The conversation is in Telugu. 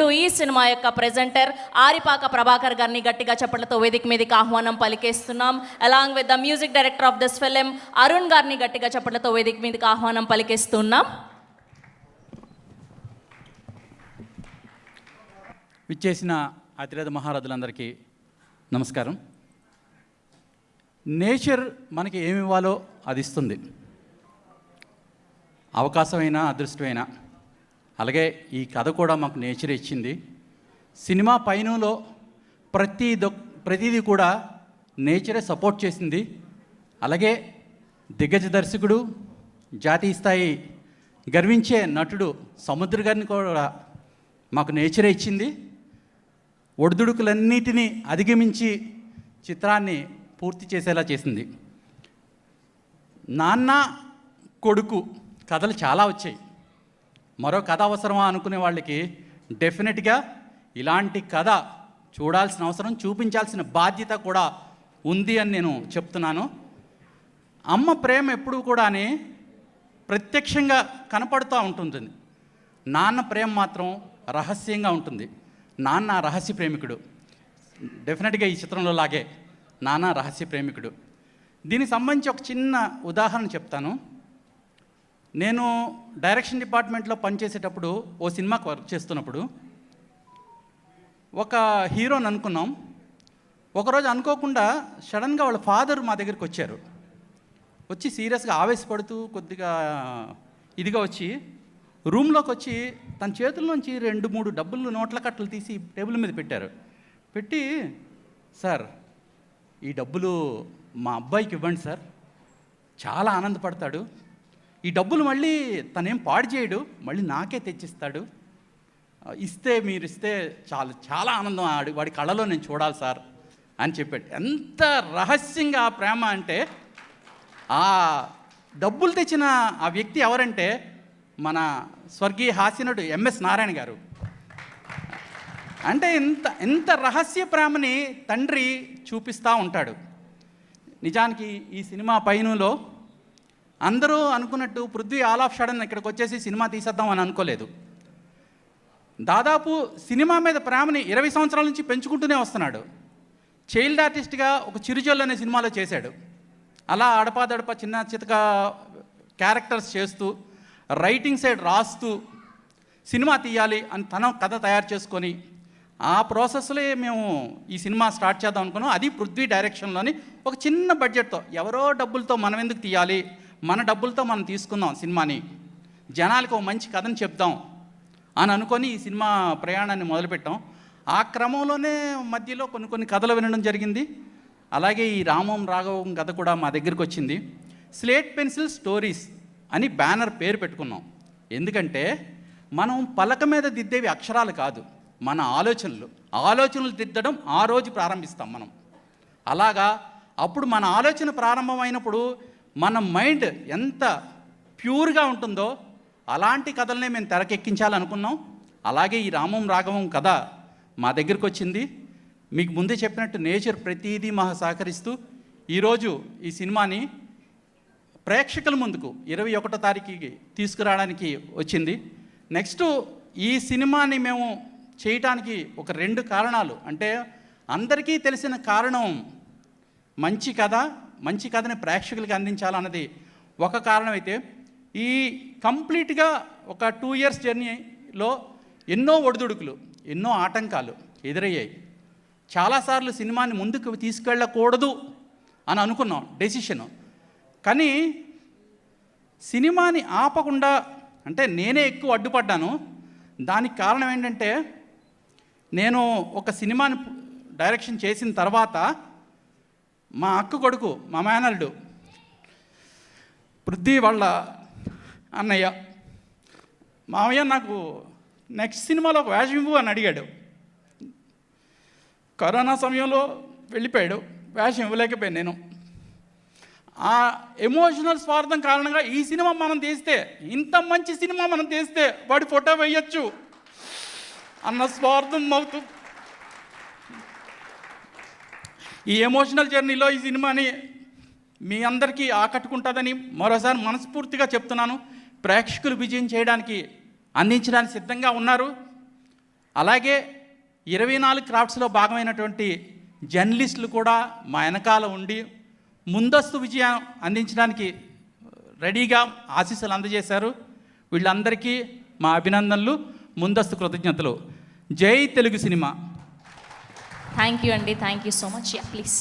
ఇప్పుడు ఈ సినిమా యొక్క ప్రెజెంటర్ ఆరిపాక ప్రభాకర్ గారిని గట్టిగా చప్పట్లతో వేదిక మీదకి ఆహ్వానం పలికేస్తున్నాం. Along with the music director of this film Arun గారిని గట్టిగా చప్పట్లతో వేదిక మీదకి ఆహ్వానం పలికేస్తున్నాం. విచ్చేసిన అతిరథ మహారథులందరికీ నమస్కారం. నేచర్ మనకి ఏమి ఇవ్వాలో అది ఇస్తుంది, అవకాశమైనా అదృష్టమైనా. అలాగే ఈ కథ కూడా మాకు నేచర్ ఇచ్చింది. సినిమా పయనంలో ప్రతిదీ కూడా నేచరే సపోర్ట్ చేసింది. అలాగే దిగ్గజ దర్శకుడు, జాతీయ స్థాయి గర్వించే నటుడు సముద్ర గారిని కూడా మాకు నేచరే ఇచ్చింది. ఒడిదుడుకులన్నిటినీ అధిగమించి చిత్రాన్ని పూర్తి చేసేలా చేసింది. నాన్న కొడుకు కథలు చాలా వచ్చాయి. మరో కథ అవసరమా అనుకునే వాళ్ళకి డెఫినెట్గా ఇలాంటి కథ చూడాల్సిన అవసరం, చూపించాల్సిన బాధ్యత కూడా ఉంది అని నేను చెప్తున్నాను. అమ్మ ప్రేమ ఎప్పుడూ కూడా ప్రత్యక్షంగా కనపడుతూ ఉంటుంది. నాన్న ప్రేమ మాత్రం రహస్యంగా ఉంటుంది. నాన్న రహస్య ప్రేమికుడు. డెఫినెట్గా ఈ చిత్రంలో లాగే నాన్న రహస్య ప్రేమికుడు. దీనికి సంబంధించి ఒక చిన్న ఉదాహరణ చెప్తాను. నేను డైరెక్షన్ డిపార్ట్మెంట్లో పనిచేసేటప్పుడు ఓ సినిమాకి వర్క్ చేస్తున్నప్పుడు ఒక హీరోని అనుకున్నాం. ఒకరోజు అనుకోకుండా సడన్గా వాళ్ళ ఫాదర్ మా దగ్గరికి వచ్చారు. వచ్చి సీరియస్గా ఆవేశపడుతూ కొద్దిగా ఇదిగా వచ్చి రూమ్లోకి వచ్చి తన చేతుల్లోంచి 2-3 డబ్బులు నోట్ల కట్టలు తీసి టేబుల్ మీద పెట్టారు. పెట్టి, సార్ ఈ డబ్బులు మా అబ్బాయికి ఇవ్వండి సార్, చాలా ఆనందపడతాడు. ఈ డబ్బులు మళ్ళీ తనేం పాడు చేయడు, మళ్ళీ నాకే తెచ్చిస్తాడు. మీరు ఇస్తే చాలా ఆనందం వాడి కళ్ళలో నేను చూడాలి సార్ అని చెప్పాడు. ఎంత రహస్యంగా ప్రేమ అంటే, ఆ డబ్బులు తెచ్చిన ఆ వ్యక్తి ఎవరంటే మన స్వర్గీయ హాస్యనుడు ఎంఎస్ నారాయణ గారు. అంటే ఎంత రహస్య ప్రేమని తండ్రి చూపిస్తూ ఉంటాడు. నిజానికి ఈ సినిమా పయనంలో అందరూ అనుకున్నట్టు పృథ్వీ ఆల్ ఆఫ్ సడన్ ఇక్కడికి వచ్చేసి సినిమా తీసేద్దాం అని అనుకోలేదు. దాదాపు సినిమా మీద ప్రేమని 20 సంవత్సరాల నుంచి పెంచుకుంటూనే వస్తున్నాడు. చైల్డ్ ఆర్టిస్ట్గా ఒక చిరుజల్లు అనే సినిమాలో చేశాడు. అలా అడపాదడప చిన్న చితక క్యారెక్టర్స్ చేస్తూ, రైటింగ్ సైడ్ రాస్తూ సినిమా తీయాలి అని తన కథ తయారు చేసుకొని ఆ ప్రాసెస్లో మేము ఈ సినిమా స్టార్ట్ చేద్దాం అనుకున్నాం. అది పృథ్వీ డైరెక్షన్లోని ఒక చిన్న బడ్జెట్తో, ఎవరో డబ్బులతో మనం ఎందుకు తీయాలి, మన డబ్బులతో మనం తీసుకుందాం సినిమాని, జనాలకు ఒక మంచి కథని చెప్దాం అని అనుకొని ఈ సినిమా ప్రయాణాన్ని మొదలుపెట్టాం. ఆ క్రమంలోనే మధ్యలో కొన్ని కథలు వినడం జరిగింది. అలాగే ఈ రామం రాఘవం కథ కూడా మా దగ్గరికి వచ్చింది. స్లేట్ పెన్సిల్ స్టోరీస్ అని బ్యానర్ పేరు పెట్టుకున్నాం. ఎందుకంటే మనం పలక మీద దిద్దేవి అక్షరాలు కాదు, మన ఆలోచనలు దిద్దడం ఆ రోజు ప్రారంభిస్తాం మనం. అలాగా అప్పుడు మన ఆలోచన ప్రారంభమైనప్పుడు మన మైండ్ ఎంత ప్యూర్గా ఉంటుందో అలాంటి కథలనే మేము తెరకెక్కించాలనుకున్నాం. అలాగే ఈ రామం రాఘవం కథ మా దగ్గరికి వచ్చింది. మీకు ముందే చెప్పినట్టు నేచర్ ప్రతిదీ మాకు సహకరిస్తూ ఈరోజు ఈ సినిమాని ప్రేక్షకుల ముందుకు 21వ తారీఖుకి తీసుకురావడానికి వచ్చింది. నెక్స్ట్ ఈ సినిమాని మేము చేయటానికి ఒక 2 కారణాలు. అంటే అందరికీ తెలిసిన కారణం మంచి కథని ప్రేక్షకులకి అందించాలన్నది ఒక కారణం అయితే, ఈ కంప్లీట్గా ఒక 2 ఇయర్స్ జర్నీలో ఎన్నో ఒడిదుడుకులు, ఎన్నో ఆటంకాలు ఎదురయ్యాయి. చాలాసార్లు సినిమాని ముందుకు తీసుకెళ్ళకూడదు అని అనుకున్నాం డెసిషన్. కానీ సినిమాని ఆపకుండా, అంటే నేనే ఎక్కువ అడ్డుపడ్డాను. దానికి కారణం ఏంటంటే, నేను ఒక సినిమాని డైరెక్షన్ చేసిన తర్వాత మా అక్క కొడుకు, మా మేనల్లుడు పృథ్వీ వాళ్ళ అన్నయ్య, మామయ్య నాకు నెక్స్ట్ సినిమాలో ఒక వేషం ఇవ్వు అని అడిగాడు. కరోనా సమయంలో వెళ్ళిపోయాడు, వేషం ఇవ్వలేకపోయాను నేను. ఆ ఎమోషనల్ స్వార్థం కారణంగా ఈ సినిమా మనం తీస్తే, ఇంత మంచి సినిమా మనం తీస్తే వాడి ఫోటో వేయచ్చు అన్న స్వార్థం అవుతూ ఈ ఎమోషనల్ జర్నీలో ఈ సినిమాని మీ అందరికీ ఆకట్టుకుంటుందని మరోసారి మనస్ఫూర్తిగా చెప్తున్నాను. ప్రేక్షకులు విజయం చేయడానికి, అందించడానికి సిద్ధంగా ఉన్నారు. అలాగే 24 క్రాఫ్ట్స్లో భాగమైనటువంటి జర్నలిస్టులు కూడా మా వెనకాల ఉండి ముందస్తు విజయం అందించడానికి రెడీగా ఆశీస్సులు అందజేశారు. వీళ్ళందరికీ మా అభినందనలు, ముందస్తు కృతజ్ఞతలు. జై తెలుగు సినిమా. థ్యాంక్ యూ అండి, thank you so much. Yeah please.